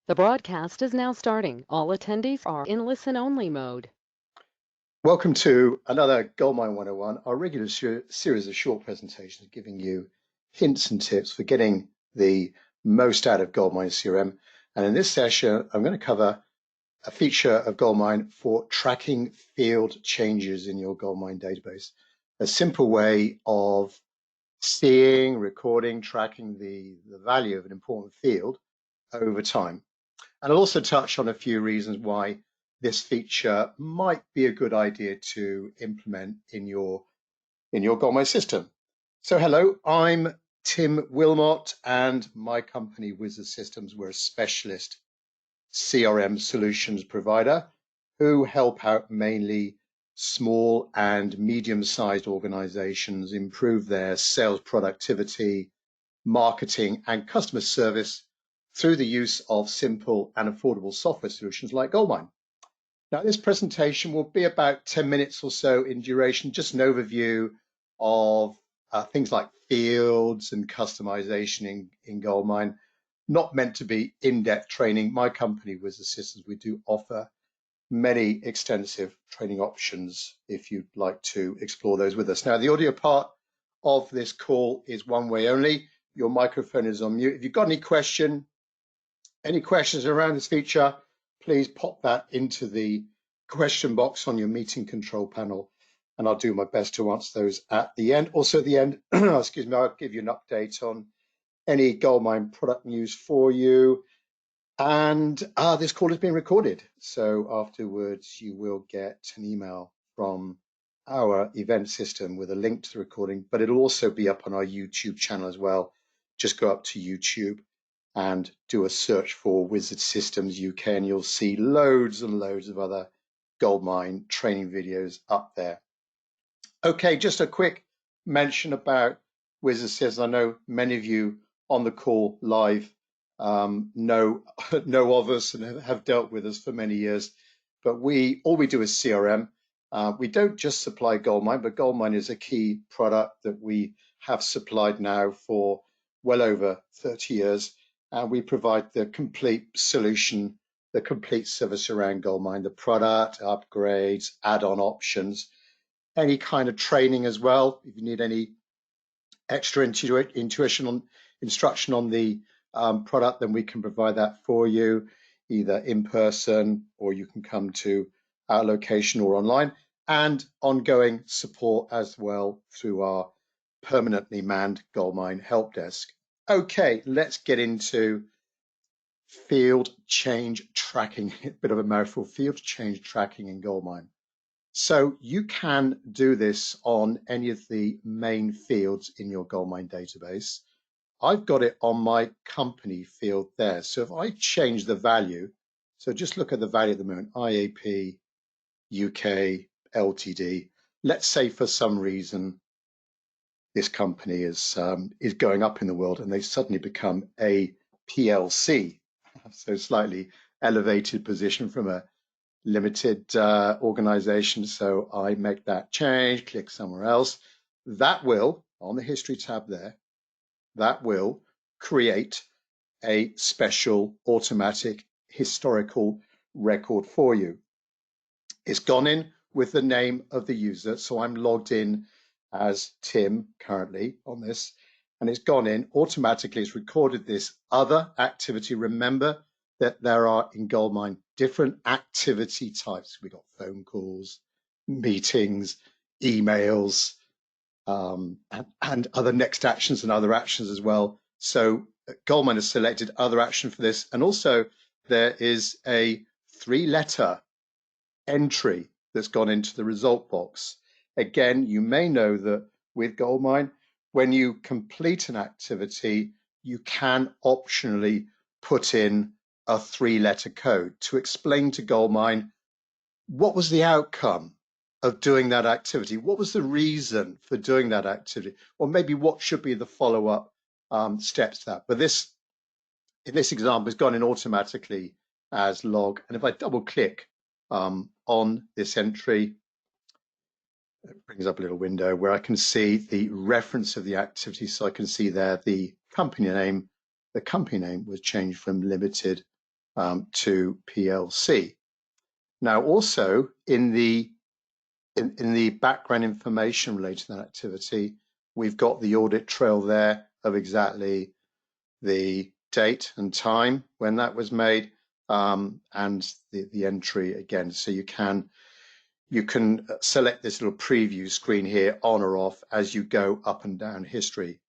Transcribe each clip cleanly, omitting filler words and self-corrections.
The broadcast is now starting. All attendees are in listen-only mode. Welcome to another Goldmine 101, our regular series of short presentations giving you hints and tips for getting the most out of Goldmine CRM. And in this session, I'm going to cover a feature of Goldmine for tracking field changes in your Goldmine database. A simple way of seeing, recording, tracking the value of an important field over time. And I'll also touch on a few reasons why this feature might be a good idea to implement in your Goldmine system. So hello, I'm Tim Wilmot and my company Wizard Systems, we're a specialist CRM solutions provider who help out mainly small and medium-sized organizations improve their sales productivity, marketing and customer service through the use of simple and affordable software solutions like Goldmine. Now, this presentation will be about 10 minutes or so in duration, just an overview of things like fields and customization in Goldmine. Not meant to be in-depth training. My company, Wizard Systems, we do offer many extensive training options if you'd like to explore those with us. Now, the audio part of this call is one way only. Your microphone is on mute. If you've got any questions around this feature, please pop that into the question box on your meeting control panel, and I'll do my best to answer those at the end. Also at the end, excuse me, I'll give you an update on any Goldmine product news for you. And this call is being recorded, so afterwards you will get an email from our event system with a link to the recording, but it'll also be up on our YouTube channel as well. Just go up to YouTube and do a search for Wizard Systems UK, and you'll see loads and loads of other Goldmine training videos up there. Okay, just a quick mention about Wizard Systems. I know many of you on the call live know of us and have dealt with us for many years, but all we do is CRM. We don't just supply Goldmine, but Goldmine is a key product that we have supplied now for well over 30 years. And we provide the complete solution, the complete service around Goldmine, the product, upgrades, add-on options, any kind of training as well. If you need any extra instruction on the product, then we can provide that for you, either in person or you can come to our location or online, and ongoing support as well through our permanently manned Goldmine help desk. Okay, let's get into field change tracking. A bit of a mouthful. Field change tracking in Goldmine. So you can do this on any of the main fields in your Goldmine database. I've got it on my company field there. So if I change the value, so just look at the value at the moment, IAP, UK, LTD. Let's say for some reason this company is going up in the world and they suddenly become a PLC, so slightly elevated position from a limited organization. So I make that change, click somewhere else. That will, on the history tab there, that will create a special automatic historical record for you. It's gone in with the name of the user. So I'm logged in as Tim currently on this, and it's gone in automatically. It's recorded this other activity. Remember that there are in Goldmine different activity types. We've got phone calls, meetings, emails, and other next actions and other actions as well. So Goldmine has selected other action for this. And also there is a 3-letter entry that's gone into the result box. Again, you may know that with Goldmine, when you complete an activity, you can optionally put in a 3-letter code to explain to Goldmine what was the outcome of doing that activity, what was the reason for doing that activity, or maybe what should be the follow-up steps to that. But this, in this example, has gone in automatically as log. And if I double click on this entry, it brings up a little window where I can see the reference of the activity. So I can see there the company name. The company name was changed from limited to PLC. Now, also in the background information related to that activity, we've got the audit trail there of exactly the date and time when that was made, and the entry again. So you can select this little preview screen here on or off as you go up and down history.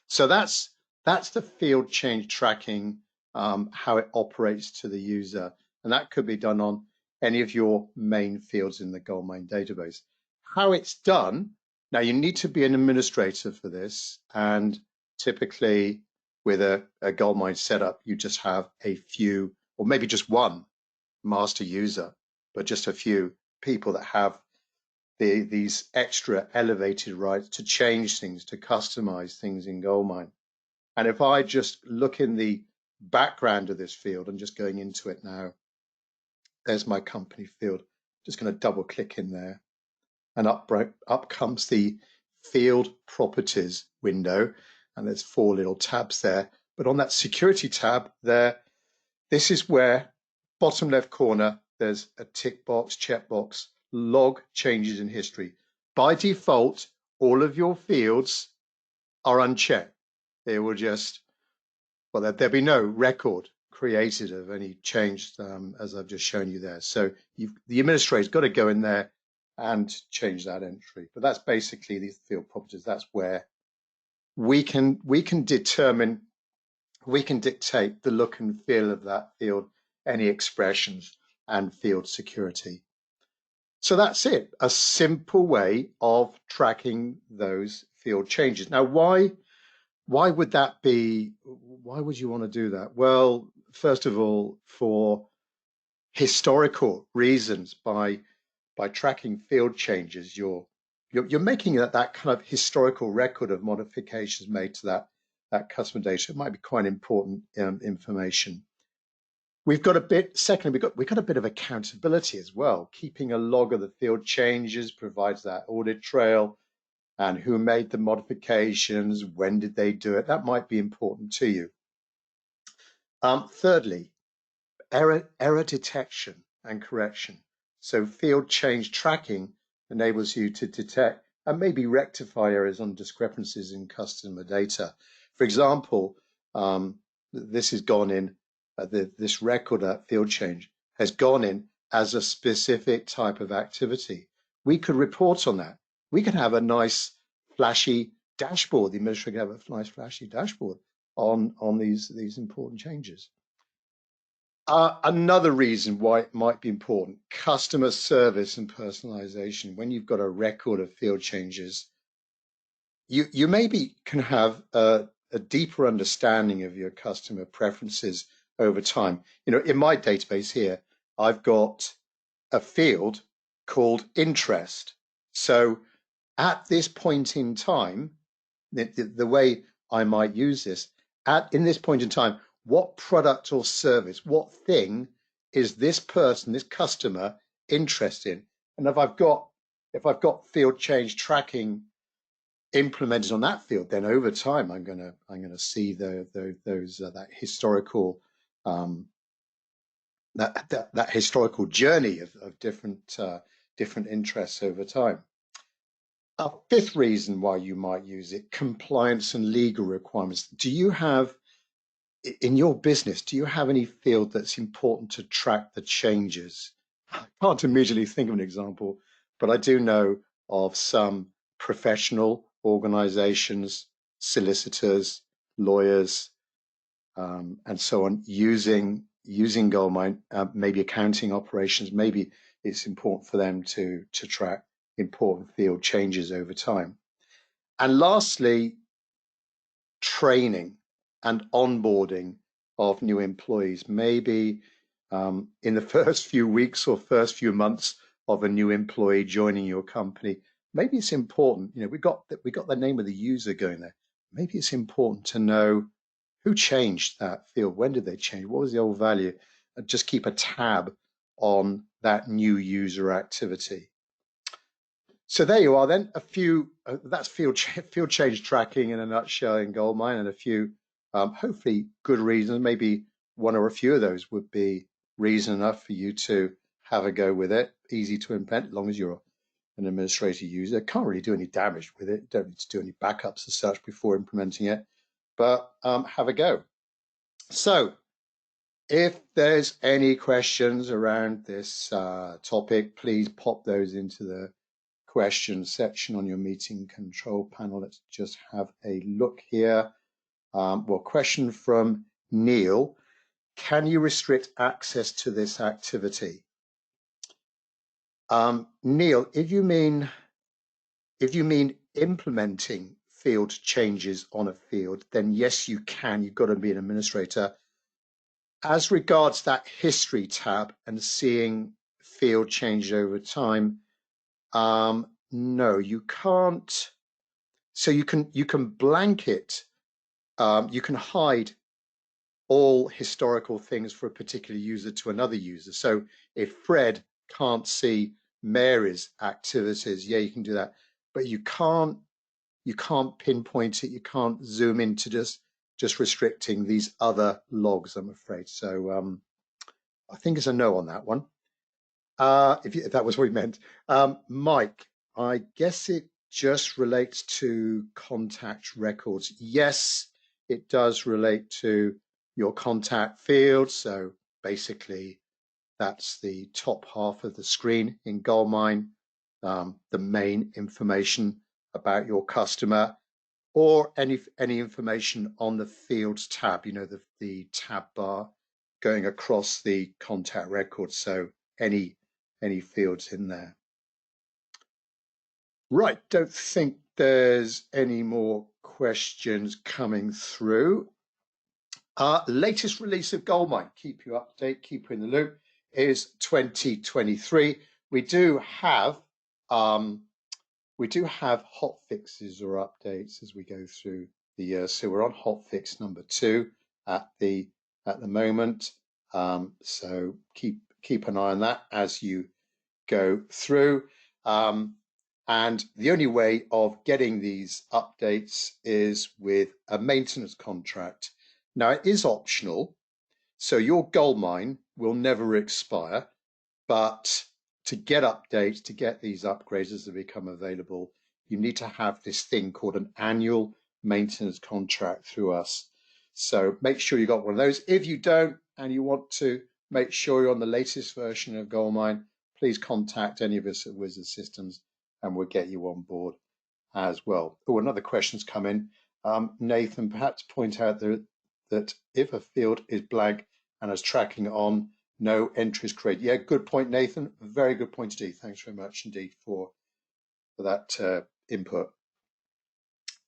So that's the field change tracking, how it operates to the user, and that could be done on any of your main fields in the Goldmine database. How it's done, now you need to be an administrator for this, and typically with a Goldmine setup, you just have a few, or maybe just one master user, but just a few people that have these extra elevated rights to change things, to customize things in Goldmine. And if I just look in the background of this field, I'm just going into it now. There's my company field. Just going to double click in there, and up comes the field properties window, and there's 4 little tabs there. But on that security tab there, this is where bottom left corner, there's a tick box, checkbox, log changes in history. By default, all of your fields are unchecked. They will just, well, there'll be no record created of any change, as I've just shown you there. So the administrator's got to go in there and change that entry. But that's basically these field properties. That's where we can determine, we can dictate the look and feel of that field, any expressions, and field security. So that's it, a simple way of tracking those field changes. Now, why would that be? Why would you want to do that? Well, first of all, for historical reasons, by tracking field changes, you're making that kind of historical record of modifications made to that customer data. It might be quite important information. We've got a bit. Secondly, we've got a bit of accountability as well. Keeping a log of the field changes provides that audit trail, and who made the modifications, when did they do it? That might be important to you. Thirdly, error detection and correction. So field change tracking enables you to detect and maybe rectify errors on discrepancies in customer data. For example, this has gone in, this record at field change has gone in as a specific type of activity. We could report on that. We could have a nice flashy dashboard. The administrator could have a nice flashy dashboard on these important changes. Another reason why it might be important, customer service and personalization. When you've got a record of field changes, you maybe can have a deeper understanding of your customer preferences over time. You know, in my database here, I've got a field called interest. So at this point in time, the way I might use this, in this point in time, what product or service, what thing is this person, this customer interested in? And if I've got field change tracking implemented on that field, then over time I'm gonna see that historical that historical journey of different interests over time. A fifth reason why you might use it: compliance and legal requirements. Do you have, in your business, do you have any field that's important to track the changes? I can't immediately think of an example, but I do know of some professional organizations, solicitors, lawyers, and so on, using Goldmine, maybe accounting operations. Maybe it's important for them to track important field changes over time. And lastly, training and onboarding of new employees. Maybe in the first few weeks or first few months of a new employee joining your company, maybe it's important. You know, we got the name of the user going there. Maybe it's important to know who changed that field. When did they change? What was the old value? And just keep a tab on that new user activity. So there you are then, a few, that's field change tracking in a nutshell in Goldmine, and a few hopefully good reasons, maybe one or a few of those would be reason enough for you to have a go with it. Easy to implement, as long as you're an administrator user. Can't really do any damage with it. Don't need to do any backups as such before implementing it, but have a go. So if there's any questions around this topic, please pop those into the questions section on your meeting control panel. Let's just have a look here. Well, question from Neil. Can you restrict access to this activity? Neil, if you mean implementing field changes on a field, then yes, you can. You've got to be an administrator. As regards that history tab and seeing field change over time, no, you can't. So you can blanket, you can hide all historical things for a particular user to another user. So if Fred can't see Mary's activities, yeah, you can do that, but you can't pinpoint it. You can't zoom into just restricting these other logs, I'm afraid. So I think it's a no on that one. If that was what you meant. Mike, I guess it just relates to contact records. Yes, it does relate to your contact field. So basically, that's the top half of the screen in Goldmine, the main information about your customer, or any information on the fields tab, you know, the tab bar going across the contact record. So any fields in there. Right, don't think there's any more questions coming through. Latest release of Goldmine, keep you up to date, keep you in the loop, is 2023. We do have hot fixes or updates as we go through the year. So we're on hot fix number 2 at the moment. So keep an eye on that as you go through. And the only way of getting these updates is with a maintenance contract. Now, it is optional, so your Goldmine will never expire, but to get updates, to get these upgrades as they become available, you need to have this thing called an annual maintenance contract through us. So make sure you got one of those. If you don't, and you want to make sure you're on the latest version of Goldmine, please contact any of us at Wizard Systems and we'll get you on board as well. Oh, another question's come in. Nathan, perhaps point out that if a field is blank and has tracking on, no entries created. Yeah, good point, Nathan. Very good point indeed. Thanks very much indeed for that input.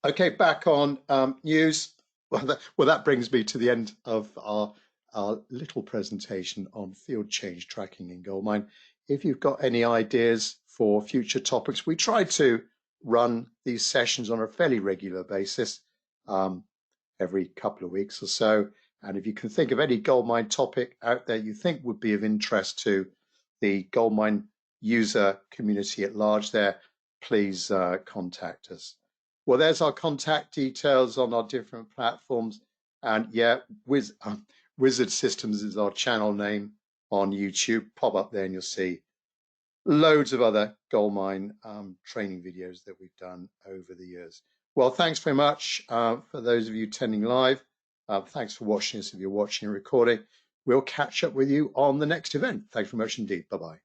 Okay, back on news. Well, that brings me to the end of our little presentation on field change tracking in Goldmine. If you've got any ideas for future topics, we try to run these sessions on a fairly regular basis, every couple of weeks or so. And if you can think of any Goldmine topic out there you think would be of interest to the Goldmine user community at large there, please contact us. Well, there's our contact details on our different platforms. And yeah, Wizard Systems is our channel name on YouTube. Pop up there and you'll see loads of other Goldmine training videos that we've done over the years. Well, thanks very much for those of you attending live. Thanks for watching us if you're watching a recording. We'll catch up with you on the next event. Thanks very much indeed. Bye-bye.